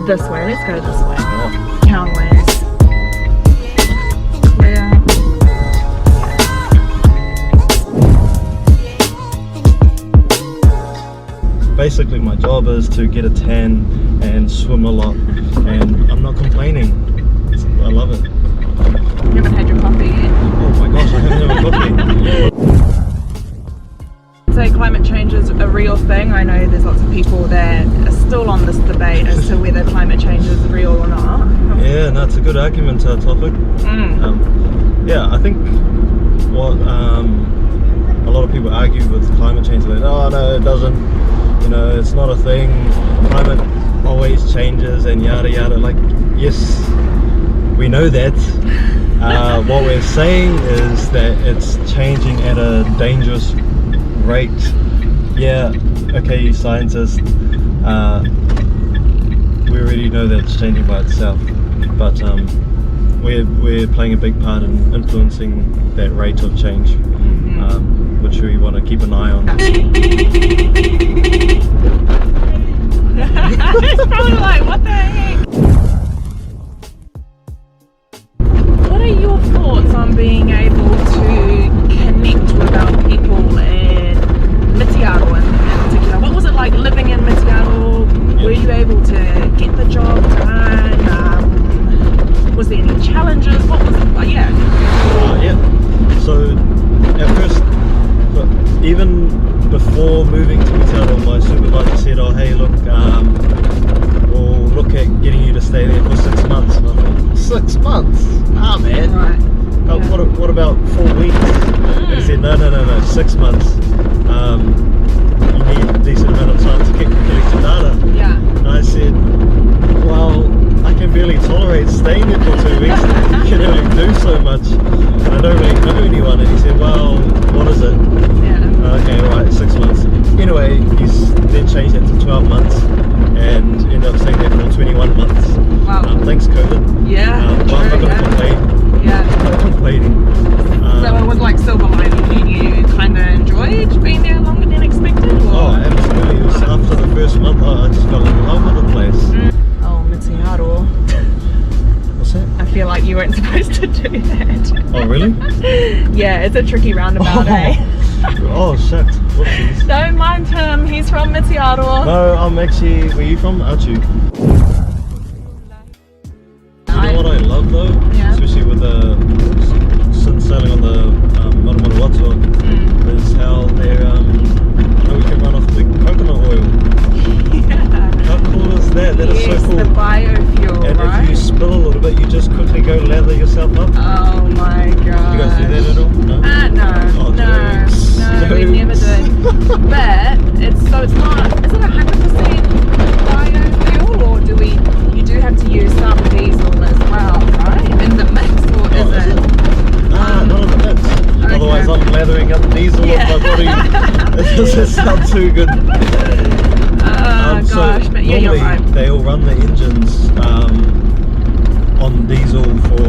This way, let's go this way. Oh. Townways. Clear. Basically my job is to get a tan and swim a lot, and I'm not complaining. I love it. You haven't had your coffee yet? Oh my gosh, I haven't had my coffee. So climate change is a real thing. I know there's lots of people that are still on this debate as to whether climate change is real or not. Yeah, no, it's a good argument topic. Yeah, I think what a lot of people argue with climate change, like, oh no, it doesn't, you know, it's not a thing, climate always changes and yada yada. Like, yes, we know that. What we're saying is that it's changing at a dangerous rate. Yeah, okay, scientists, we already know that it's changing by itself, but we're playing a big part in influencing that rate of change, which we want to keep an eye on. It's probably like, what the heck? What are your thoughts on being able to connect with our people in Mitiaro in particular? What was it like living in Mitiaro? Yep. Were you able to get the job done? Was there any challenges? What was it like? Yeah. Yeah. So at first, but even before moving to Mitiaro, my supervisor said, oh hey, look, we'll look at getting you to stay there for 6 months. And I thought, 6 months? Ah man. Right. Yeah. What about 4 weeks? And he said, no, 6 months. You need a decent amount of time to collect your data. Yeah. And I said, well, I can barely tolerate staying there for 2 weeks. You can only do so much. And I don't really know anyone. And he said, well, what is it? Yeah. Okay, right, 6 months. Anyway, he's then changed it to 12 months and ended up staying there for 21 months. Wow. Thanks, COVID. Yeah. But I'm not going to complain. Yeah. I'm not complaining. So it was like silver lining. You kind of enjoyed being there longer than expected? Or? Oh, absolutely. It was after the first month, I just fell in love with the place. Oh, Mitiaro. What's that? I feel like you weren't supposed to do that. Oh, really? Yeah, it's a tricky roundabout, eh? Oh, shit. Whoopsies. Don't mind him, he's from Mitiaro. No, I'm actually, where are you from? Achu. You know what I love though? Yeah. Especially with the, since sailing on the Maramoto, is how they're, how we can run off the coconut oil. Yeah. How cool is that? That is so Yes, cool. the biofuel, And right? if you spill a little bit, you just quickly go lather yourself up. Oh my god. You guys do that at all? No? No, Oh, no, jokes. no, we never did. But it's not, is it 100% biofuel, or you do have to use some diesel as well, right? In the mix, or is it? Not in the mix. Okay. Otherwise I'm lathering up diesel with my body. It doesn't sound too good. Oh gosh, but yeah, you're right. They all run the engines on diesel for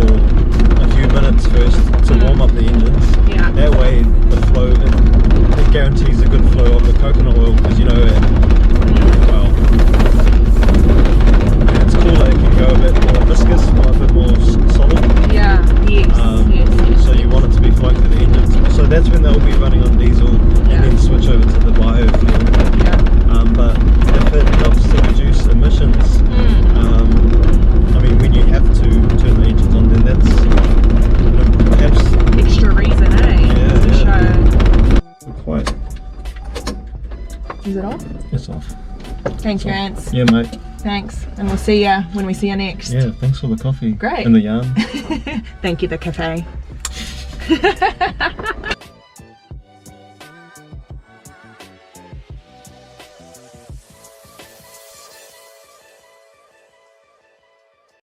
a few minutes first to warm up the engines. Yeah. That way the flow, it guarantees a good flow of the coconut oil, because you know, well, it's cool that it can go a bit more viscous or a bit more solid. Yeah, yes. So you want it to be flowing through the engines. So that's when they'll be running on diesel and then switch over to the biofuel. Yeah. But if it helps to reduce emissions, I mean, when you have to turn the engines on, then that's, you know, perhaps Extra reason, eh? Yeah. To Quite. Is it off? It's off. Thank you, Ants. Yeah, mate. Thanks. And we'll see ya when we see you next. Yeah, thanks for the coffee. Great. And the yarn. Thank you, the cafe.